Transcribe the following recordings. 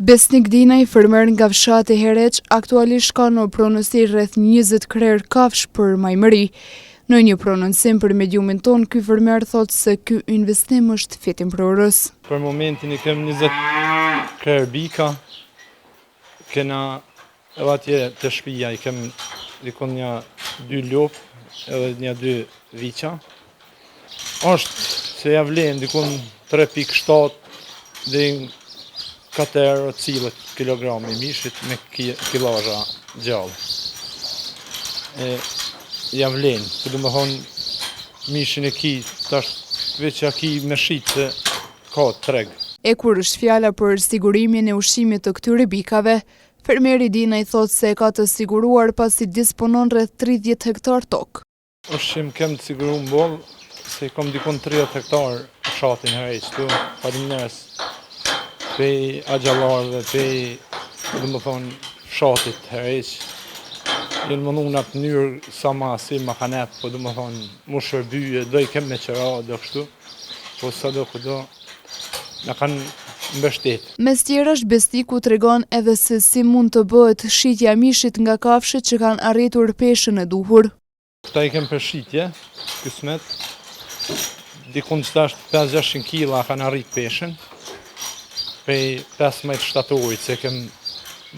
Besnik Dinaj, fermer nga fshati Hereq, aktualisht ka në pronësi rreth 20 krerë kafsh për majmëri. Në një pronësim për mediumin ton, ky fermer thotë se ky investim është fitim prorës. Për momentin i kem 20 krerë bika, kena edhe atje të shtëpia i kem dikon një 2 lop edhe një 2 viqa. Është se ja vlen dikon 3.7 dhe 4 cilët kilogrami mishit me kilazha gjallë. Ja vlen, që du me thonë mishin e ki, tash veç ja ki me shqitë se ka treg. E kur është fjala për sigurimin e ushqimit të këtyre bikave, fermeri Dinaj thotë se ka të siguruar pasi disponon rreth 30 hektar tokë. Ushqim kem të siguru më boll, se kom dikon 30 hektar fshatin Hereq këtu, faleminderes pej agjallarëve, pej du me thonë fshatit Hereq. Jenë më në atë mënyrë sa ma si ma kanet, po du me thonë mu shërbyje, do i kem me qëra, do kështu, po sa do këdo, na kanë mbështet. Mes tjerash, Besniku tregon edhe se si mund të bëhet shitja mishit nga kafshët që kanë arritur peshën e duhur. Këta i kem për shitje, kësmet, dikun që tash 500-600 kila kanë arrit peshën, pej 15 shtatorit se kem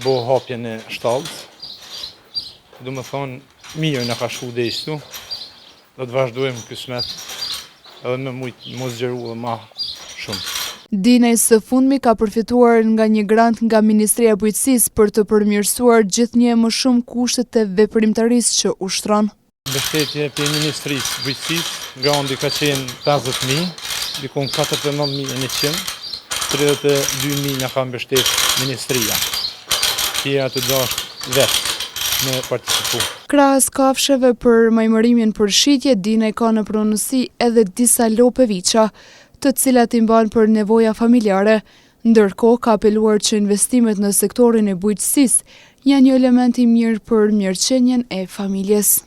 bo hapjen e shtallës. Du me thonë, mirë në ka shku dhe ishtu, do të vazhdojmë kësmet edhe me mujtë mos gjeru dhe ma shumë. Dinaj së fundmi ka përfituar nga një grant nga Ministria e Bujqësisë për të përmirësuar gjithnjë më shumë kushtet e veprimtarisë që ushtron. Mbështetje për Ministrisë Bujqësisë, granti ka qenë 50.000, dikon 49.100, 32.000 nga ka mbështet Ministria. Tjera të dasht vetë me participu. Krahas kafshëve për majmërimin për shitje, Dinaj ka në pronësi edhe disa lope viqa, të cilat i mban për nevoja familjare, ndërkohë ka apeluar që investimet në sektorin e bujqësisë janë një element i mirë për mirëqenien e familjes.